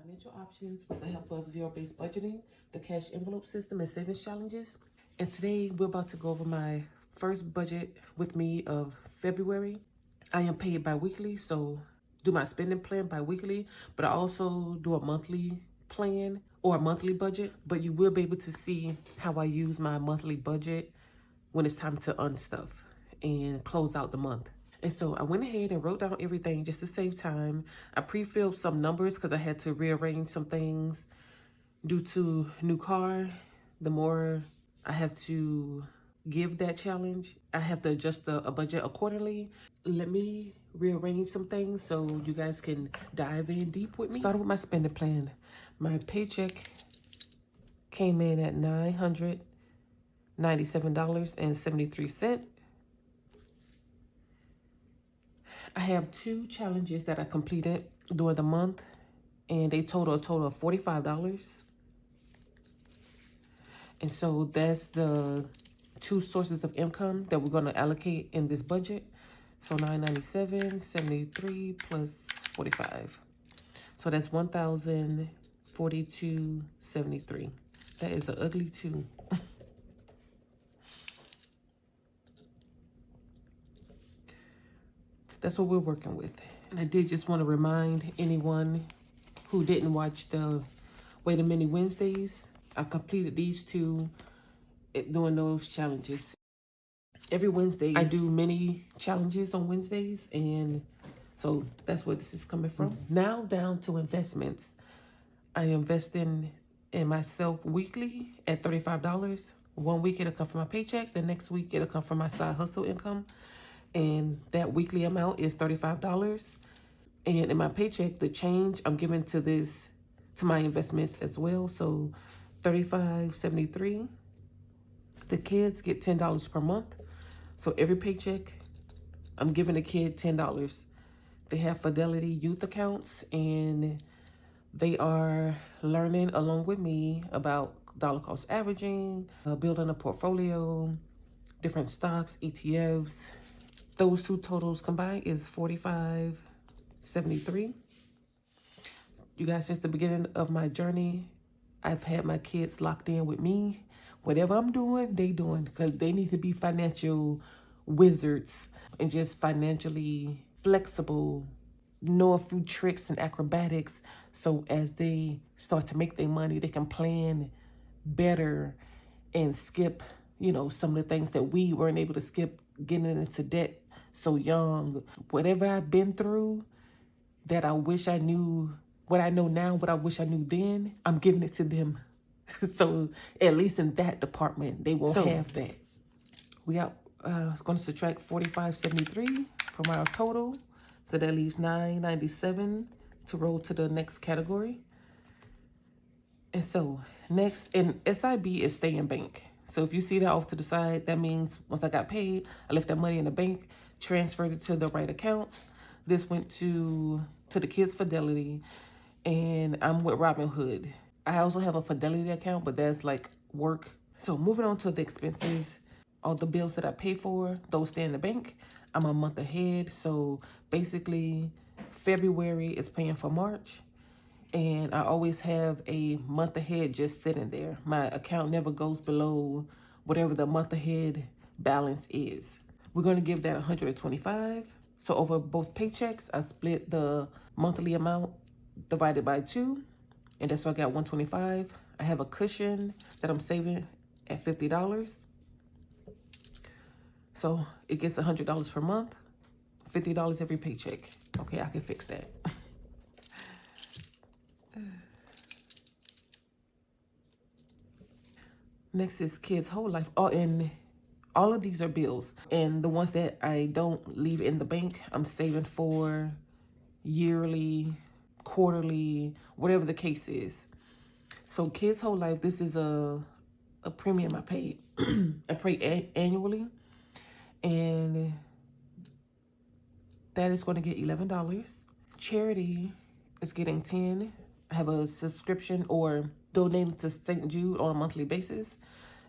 financial options with the help of zero-based budgeting, the cash envelope system, and savings challenges. And today we're about to go over my first budget with me of February. I am paid bi-weekly, so do my spending plan bi-weekly, but I also do a monthly plan or a monthly budget. But you will be able to see how I use my monthly budget when it's time to unstuff and close out the month. And so I went ahead and wrote down everything just to save time. I pre-filled some numbers because I had to rearrange some things due to new car. The more I have to give that challenge, I have to adjust a budget accordingly. Let me rearrange some things so you guys can dive in deep with me. Starting with my spending plan. My paycheck came in at $997.73. I have 2 challenges that I completed during the month, and they total of $45. And so that's the 2 sources of income that we're going to allocate in this budget. So $997.73 plus 45. So that's $1,042.73. That is an ugly 2. That's what we're working with. And I did just want to remind anyone who didn't watch the Wait a Minute Wednesdays, I completed these 2 doing those challenges. Every Wednesday, I do mini challenges on Wednesdays, and so that's where this is coming from. Now down to investments. I invest in myself weekly at $35. 1 week it'll come from my paycheck. The next week it'll come from my side hustle income. And that weekly amount is $35. And in my paycheck, the change I'm giving to my investments as well. So $35.73. The kids get $10 per month. So every paycheck, I'm giving a kid $10. They have Fidelity Youth accounts, and they are learning along with me about dollar cost averaging, building a portfolio, different stocks, ETFs. Those 2 totals combined is $45.73. You guys, since the beginning of my journey, I've had my kids locked in with me. Whatever I'm doing, they doing, because they need to be financial wizards and just financially flexible, know a few tricks and acrobatics. So as they start to make their money, they can plan better and skip, some of the things that we weren't able to skip, getting into debt so young. Whatever I've been through that I wish I knew, what I know now, what I wish I knew then, I'm giving it to them. So at least in that department, they won't have that. We got, it's going to subtract $45.73 from our total. So that leaves $997 to roll to the next category. And so next, and SIB is stay in bank. So if you see that off to the side, that means once I got paid, I left that money in the bank, transferred it to the right accounts. This went to the kids' Fidelity, and I'm with Robinhood. I also have a Fidelity account, but that's like work. So moving on to the expenses, all the bills that I pay for, those stay in the bank. I'm a month ahead. So basically February is paying for March. And I always have a month ahead just sitting there. My account never goes below whatever the month ahead balance is. We're going to give that $125. So over both paychecks, I split the monthly amount divided by 2. And that's why I got $125. I have a cushion that I'm saving at $50. So it gets $100 per month, $50 every paycheck. Okay, I can fix that. Next is kids' whole life. Oh, and all of these are bills. And the ones that I don't leave in the bank, I'm saving for yearly, quarterly, whatever the case is. So kids' whole life, this is a premium I pay. I pay annually. And that is going to get $11. Charity is getting $10. I have a subscription or donating to St. Jude on a monthly basis.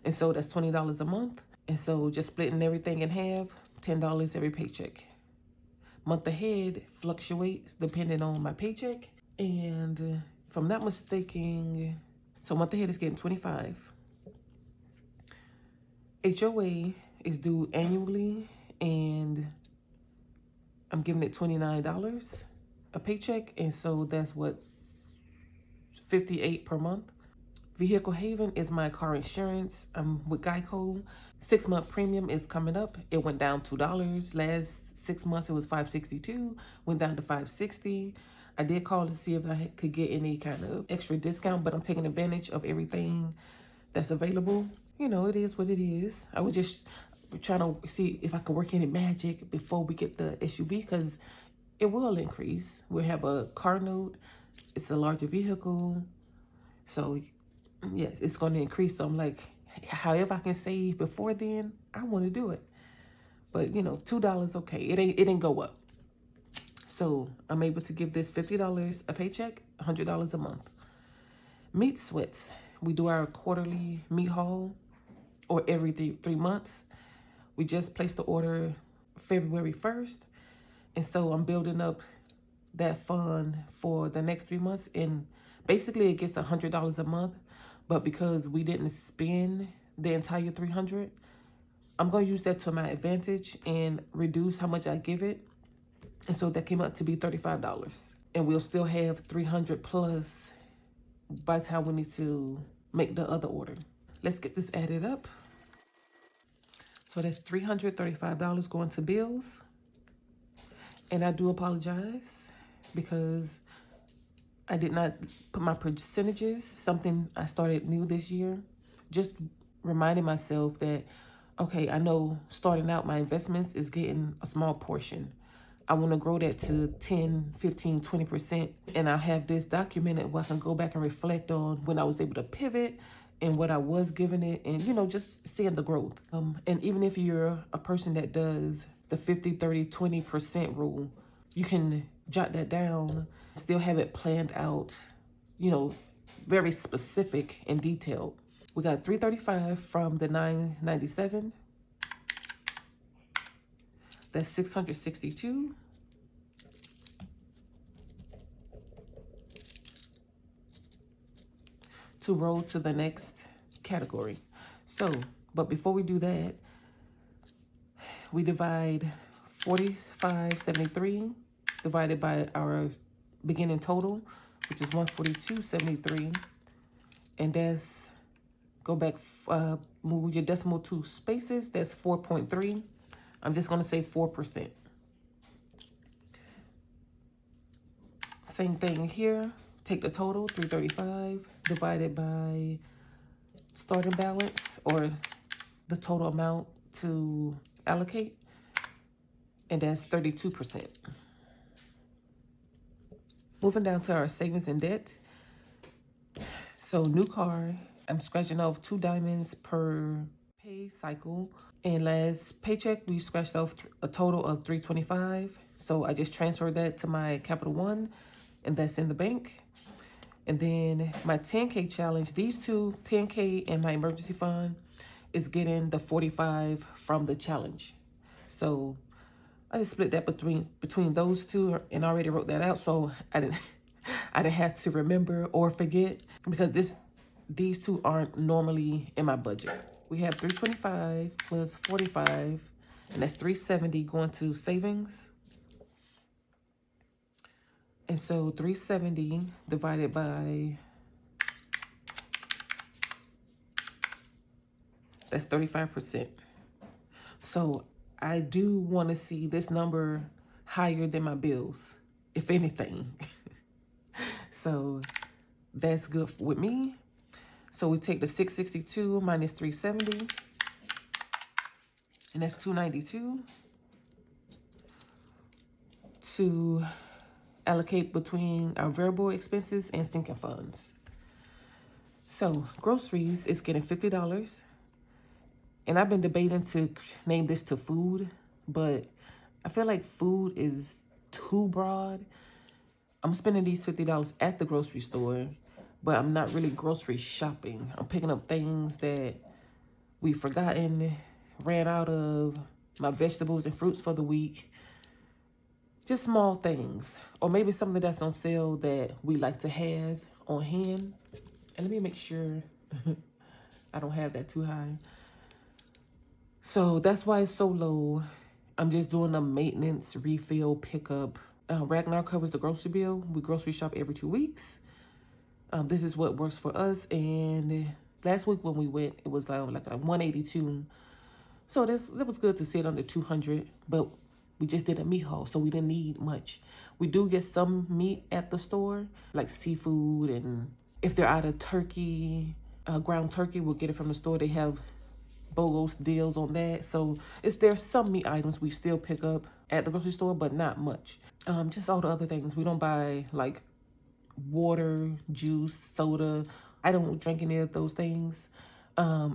And so that's $20 a month. And so just splitting everything in half, $10 every paycheck. Month ahead fluctuates depending on my paycheck. And if I'm not mistaken, so month ahead is getting 25. HOA is due annually, and I'm giving it $29 a paycheck, and so that's what's $58 per month. Vehicle Haven is my car insurance. I'm with Geico. 6-month premium is coming up. It went down $2. Last 6 months it was $562, went down to $560. I did call to see if I could get any kind of extra discount, but I'm taking advantage of everything that's available. You know, it is what it is. I was just trying to see if I could work any magic before we get the SUV, because it will increase. We'll have a car note. It's a larger vehicle. So yes, it's going to increase. So I'm like, however I can save before then, I want to do it. But you know, $2, okay. It didn't go up. So I'm able to give this $50 a paycheck, $100 a month. Meat sweats. We do our quarterly meat haul, or every 3 months. We just placed the order February 1st. And so I'm building up that fund for the next 3 months. And basically it gets $100 a month. But because we didn't spend the entire $300, I'm going to use that to my advantage and reduce how much I give it. And so that came out to be $35. And we'll still have $300 plus by the time we need to make the other order. Let's get this added up. So that's $335 going to bills. And I do apologize because I did not put my percentages, something I started new this year. Just reminding myself that, okay, I know starting out my investments is getting a small portion. I want to grow that to 10, 15, 20%. And I'll have this documented where I can go back and reflect on when I was able to pivot and what I was giving it, and, you know, just seeing the growth. And even if you're a person that does the 50, 30, 20% rule, you can jot that down, still have it planned out, you know, very specific and detailed. We got $335 from the $997. That's $662. To roll to the next category. So, but before we do that, we divide 45.73 divided by our beginning total, which is 142.73, and that's, go back, move your decimal 2 spaces, that's 4.3. I'm just going to say 4%. Same thing here. Take the total, 335, divided by starting balance, or the total amount to allocate, and that's 32%. Moving down to our savings and debt. So new car, I'm scratching off 2 diamonds per pay cycle. And last paycheck, we scratched off a total of $325. So I just transferred that to my Capital One, and that's in the bank. And then my 10K challenge, these two, 10K and my emergency fund, is getting the 45 from the challenge. So I just split that between those two, and already wrote that out, so I didn't have to remember or forget, because these two aren't normally in my budget. We have 325 plus 45, and that's 370 going to savings. And so 370 divided by, that's 35%. So I do want to see this number higher than my bills, if anything. So that's good with me. So we take the 662 minus 370, and that's 292 to allocate between our variable expenses and sinking funds. So groceries is getting $50. And I've been debating to name this to food, but I feel like food is too broad. I'm spending these $50 at the grocery store, but I'm not really grocery shopping. I'm picking up things that we've forgotten, ran out of, my vegetables and fruits for the week. Just small things, or maybe something that's on sale that we like to have, on hand. And let me make sure I don't have that too high. So that's why it's so low. I'm just doing a maintenance, refill, pickup. Ragnar covers the grocery bill. We grocery shop every 2 weeks. This is what works for us. And last week when we went, it was like a 182. So that was good to sit under 200. But we just did a meat haul, so we didn't need much. We do get some meat at the store, like seafood, and if they're out of turkey, ground turkey, we'll get it from the store. They have BOGOs deals on that. So there's some meat items we still pick up at the grocery store, but not much. Just all the other things. We don't buy like water, juice, soda. I don't drink any of those things,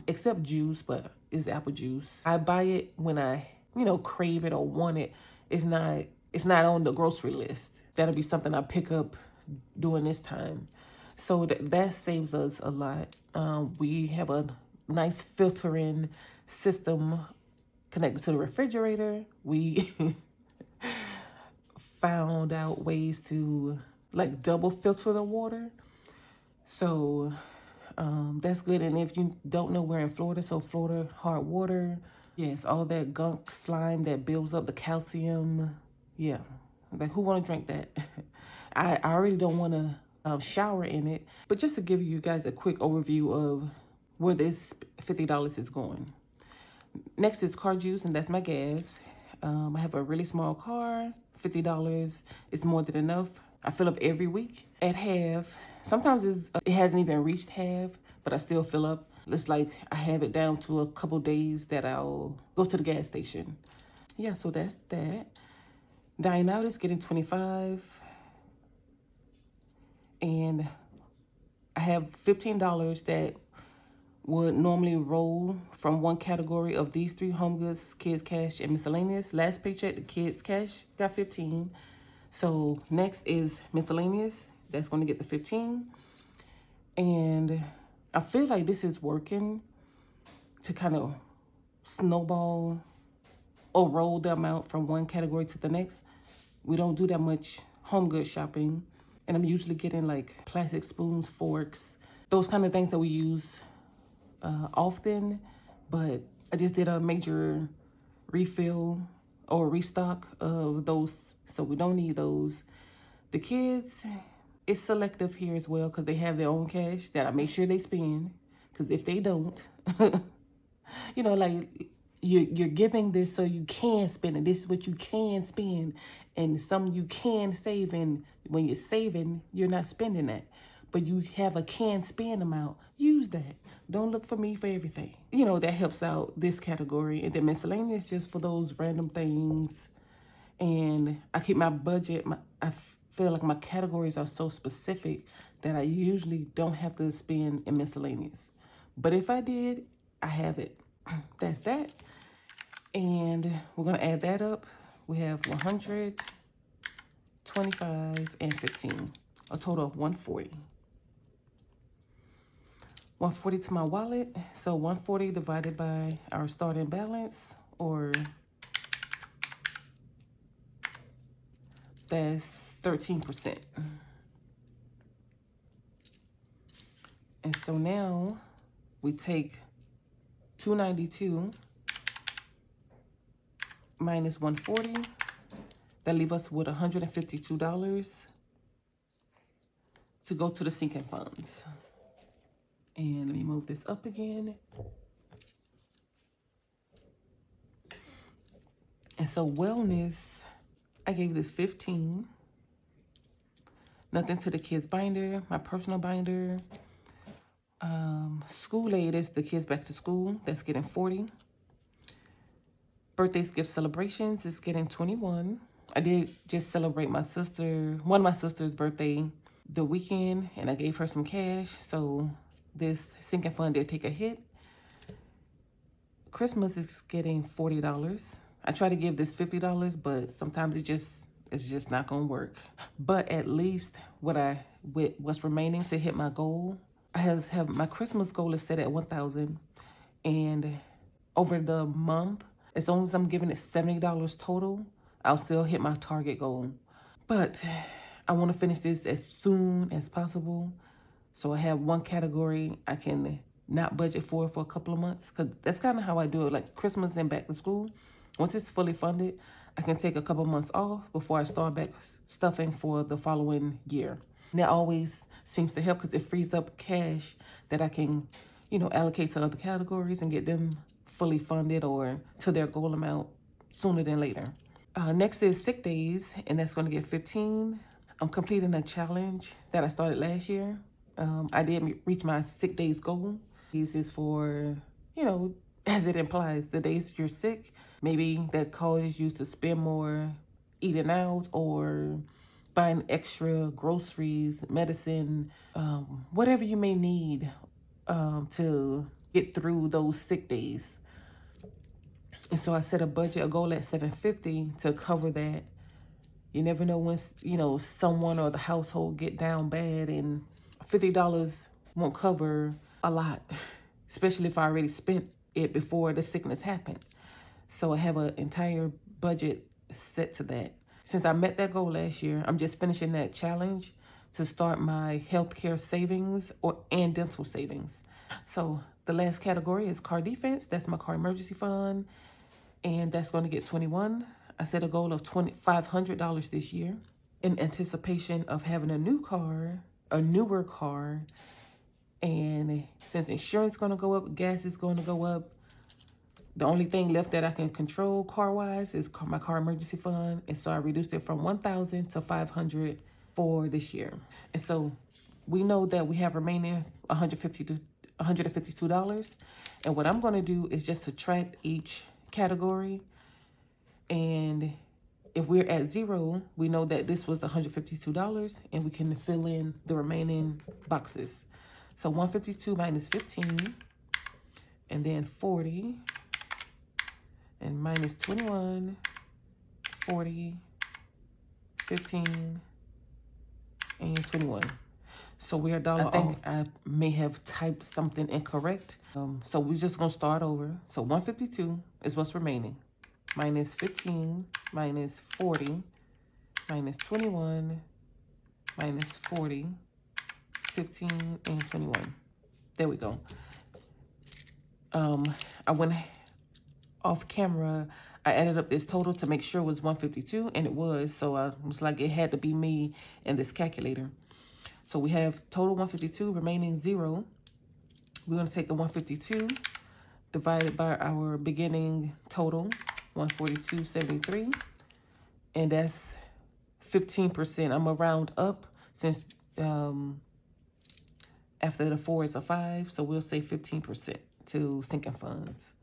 except juice, but it's apple juice. I buy it when I, crave it or want it. It's not on the grocery list. That'll be something I pick up during this time. So that saves us a lot. We have a nice filtering system connected to the refrigerator. We found out ways to like double filter the water. So that's good. And if you don't know, we're in Florida, so Florida hard water. Yes, all that gunk slime that builds up the calcium. Yeah, like who want to drink that? I already don't want to shower in it. But just to give you guys a quick overview of where this $50 is going. Next is car juice, and that's my gas. I have a really small car. $50 is more than enough. I fill up every week at half. Sometimes it hasn't even reached half, but I still fill up. It's like I have it down to a couple days that I'll go to the gas station. Yeah, so that's that. Dine out is getting 25. And I have $15 that would normally roll from one category of these three: home goods, kids cash, and miscellaneous. Last paycheck, the kids cash got 15. So next is miscellaneous. That's going to get the 15. And I feel like this is working to kind of snowball or roll the amount from one category to the next. We don't do that much home goods shopping. And I'm usually getting like plastic spoons, forks, those kind of things that we use often. But I just did a major refill or restock of those, so we don't need those. The kids, it's selective here as well because they have their own cash that I make sure they spend. Because if they don't, like you're giving this so you can spend it. This is what you can spend, and some you can save. And when you're saving, you're not spending that, but you have a can spend amount. Use that. Don't look for me for everything. That helps out this category. And then miscellaneous just for those random things. And I keep my budget. I feel like my categories are so specific that I usually don't have to spend in miscellaneous. But if I did, I have it. That's that. And we're going to add that up. We have 100, 25, and 15. A total of 140. 140 to my wallet. So 140 divided by our starting balance, or that's 13%. And so now we take 292 minus 140. That leaves us with $152 to go to the sinking funds. And let me move this up again. And so wellness, I gave this 15. Nothing to the kids binder, my personal binder. School aid is the kids back to school. That's getting 40. Birthdays, gift celebrations is getting 21. I did just celebrate one of my sister's birthday the weekend, and I gave her some cash. So this sinking fund did take a hit. Christmas is getting $40. I try to give this $50, but sometimes it's just not gonna work. But at least what's remaining to hit my goal, I have my Christmas goal is set at 1,000, and over the month, as long as I'm giving it $70 total, I'll still hit my target goal. But I want to finish this as soon as possible. So I have one category I can not budget for a couple of months, because that's kind of how I do it. Like Christmas and back to school, once it's fully funded, I can take a couple months off before I start back stuffing for the following year. And that always seems to help because it frees up cash that I can, allocate to other categories and get them fully funded or to their goal amount sooner than later. Next is sick days, and that's going to get 15. I'm completing a challenge that I started last year. I did reach my sick days goal. This is for, as it implies, the days you're sick, maybe that causes you to spend more eating out or buying extra groceries, medicine, whatever you may need to get through those sick days. And so I set a goal at $750 to cover that. You never know when, someone or the household get down bad, and $50 won't cover a lot, especially if I already spent it before the sickness happened. So I have an entire budget set to that. Since I met that goal last year, I'm just finishing that challenge to start my healthcare savings and dental savings. So the last category is car defense. That's my car emergency fund, and that's going to get 21. I set a goal of $500 this year in anticipation of having a newer car. And since insurance is going to go up, gas is going to go up, the only thing left that I can control car-wise is my car emergency fund. And so I reduced it from $1,000 to $500 for this year. And so we know that we have remaining $152. And what I'm going to do is just subtract each category. And if we're at 0, we know that this was $152, and we can fill in the remaining boxes. So 152 minus 15, and then 40, and minus 21, 40, 15, and 21. So we're $1 off. I think I may have typed something incorrect. So we're just gonna start over. So 152 is what's remaining. Minus 15, minus 40, minus 21, minus 40, 15, and 21. There we go. I went off camera. I added up this total to make sure it was 152, and it was. So I was like, it had to be me and this calculator. So we have total 152, remaining 0. We're going to take the 152 divided by our beginning total, 142.73, and that's 15%. I'm gonna round up since after the 4 is a 5, so we'll say 15% to sinking funds.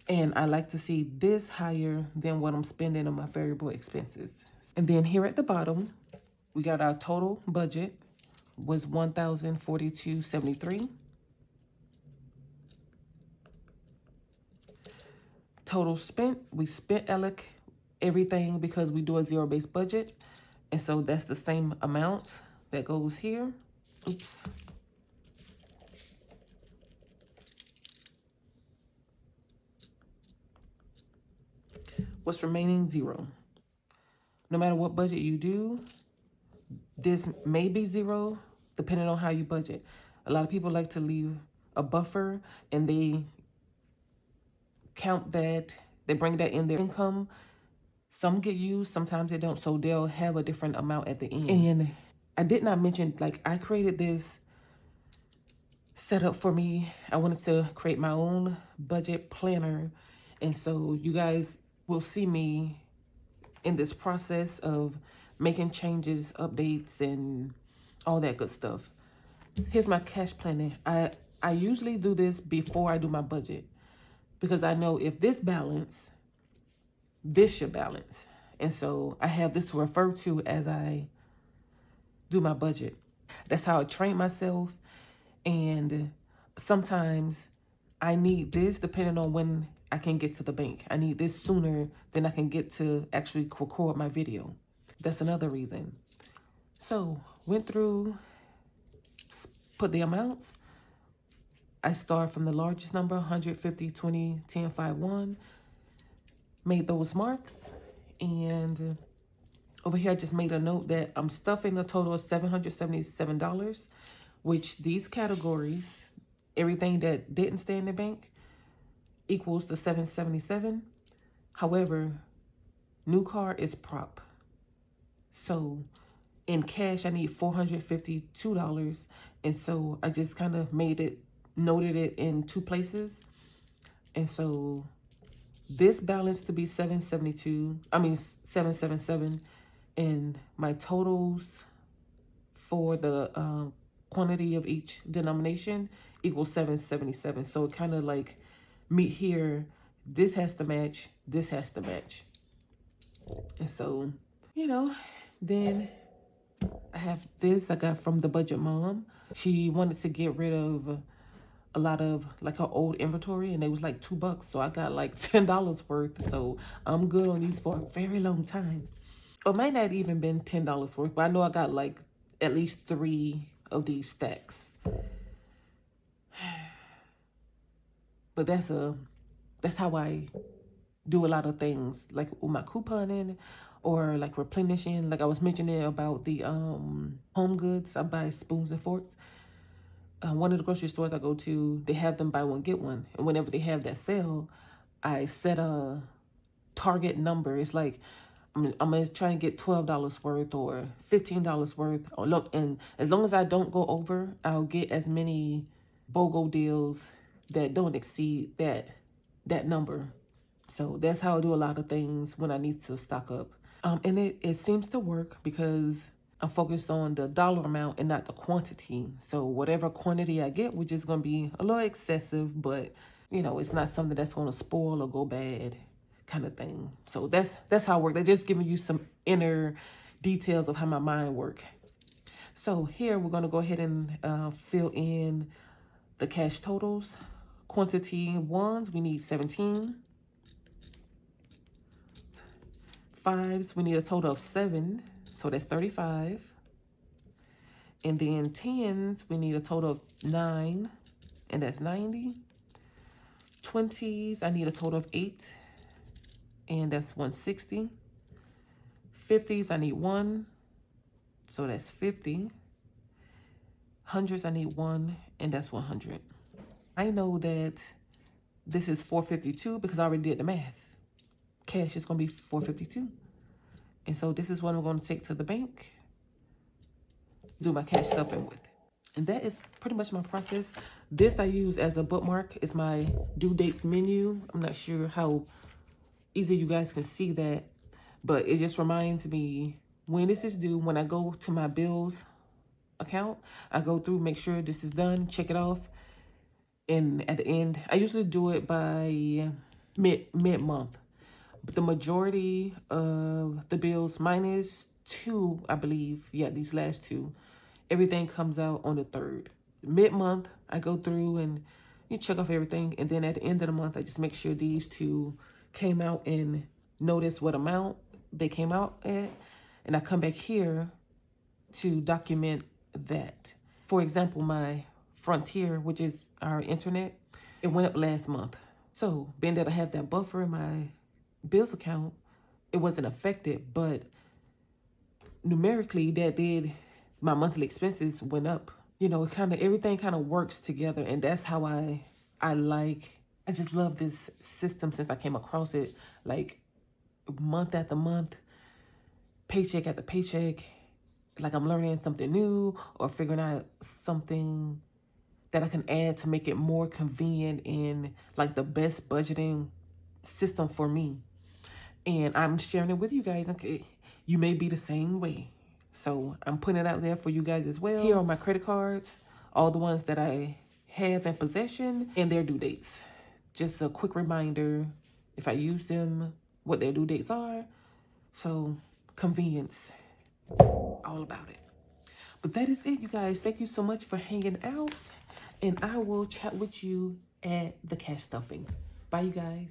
And I like to see this higher than what I'm spending on my variable expenses. And then here at the bottom, we got our total budget was $1,042.73. Total spent, we spent everything because we do a zero-based budget. And so that's the same amount that goes here. Oops. What's remaining? 0. No matter what budget you do, this may be 0 depending on how you budget. A lot of people like to leave a buffer, and they count that, they bring that in their income. Some get used, sometimes they don't, so they'll have a different amount at the end. And I did not mention, like, I created this setup for me. I wanted to create my own budget planner, and so you guys will see me in this process of making changes, updates, and all that good stuff. Here's my cash planning. I usually do this before I do my budget, because I know if this balance, this should balance. And so I have this to refer to as I do my budget. That's how I train myself. And sometimes I need this depending on when I can get to the bank. I need this sooner than I can get to actually record my video. That's another reason. So went through, put the amounts. I start from the largest number, 150, 20, 10, 5, 1. Made those marks, and Over here, I just made a note that I'm stuffing a total of $777, which these categories, everything that didn't stay in the bank, equals the $777. However, new car is prop. So in cash, I need $452. And so I just kind of noted it in two places. And so this balance to be 777, and my totals for the quantity of each denomination equals 777. So it kind of like meet here. This has to match. This has to match. And so, you know, then I have this I got from the Budget Mom. She wanted to get rid of a lot of like her old inventory, and it was like $2. So I got like $10 worth. So I'm good on these for a very long time. It might not even been $10 worth, but I know I got like at least 3 of these stacks. But that's how I do a lot of things, like with my couponing or like replenishing. Like I was mentioning about the home goods. I buy spoons and forks. One of the grocery stores I go to, they have them buy one get one, and whenever they have that sale, I set a target number. It's like I'm gonna try and get $12 worth or $15 worth. Or look, and as long as I don't go over, I'll get as many BOGO deals that don't exceed that number. So that's how I do a lot of things when I need to stock up. And it seems to work because I'm focused on the dollar amount and not the quantity. So whatever quantity I get, which is going to be a little excessive, but you know, it's not something that's going to spoil or go bad kind of thing. So that's how I work. They're just giving you some inner details of how my mind works. So here we're going to go ahead and fill in the cash totals. Quantity ones, we need 17. Fives, we need a total of 7. So that's 35. And then 10s, we need a total of 9. And that's 90. 20s, I need a total of 8. And that's 160. 50s, I need 1. So that's 50. 100s, I need 1. And that's 100. I know that this is 452 because I already did the math. Cash is going to be 452. And so this is what I'm going to take to the bank, do my cash stuffing with. And that is pretty much my process. This I use as a bookmark. It's my due dates menu. I'm not sure how easy you guys can see that, but it just reminds me when this is due. When I go to my bills account, I go through, make sure this is done, check it off. And at the end, I usually do it by mid-month. But the majority of the bills, minus 2, I believe, yeah, these last 2, everything comes out on the 3rd. Mid-month, I go through and you check off everything. And then at the end of the month, I just make sure these 2 came out and notice what amount they came out at. And I come back here to document that. For example, my Frontier, which is our internet, it went up last month. So being that I have that buffer in my bills account, it wasn't affected, but numerically that did, my monthly expenses went up. You know, everything kind of works together, and that's how I just love this system since I came across it, like month after month, paycheck after paycheck. Like I'm learning something new or figuring out something that I can add to make it more convenient and like the best budgeting system for me. And I'm sharing it with you guys. Okay, you may be the same way. So I'm putting it out there for you guys as well. Here are my credit cards, all the ones that I have in possession and their due dates. Just a quick reminder, if I use them, what their due dates are. So convenience, all about it. But that is it, you guys. Thank you so much for hanging out. And I will chat with you at the cash stuffing. Bye, you guys.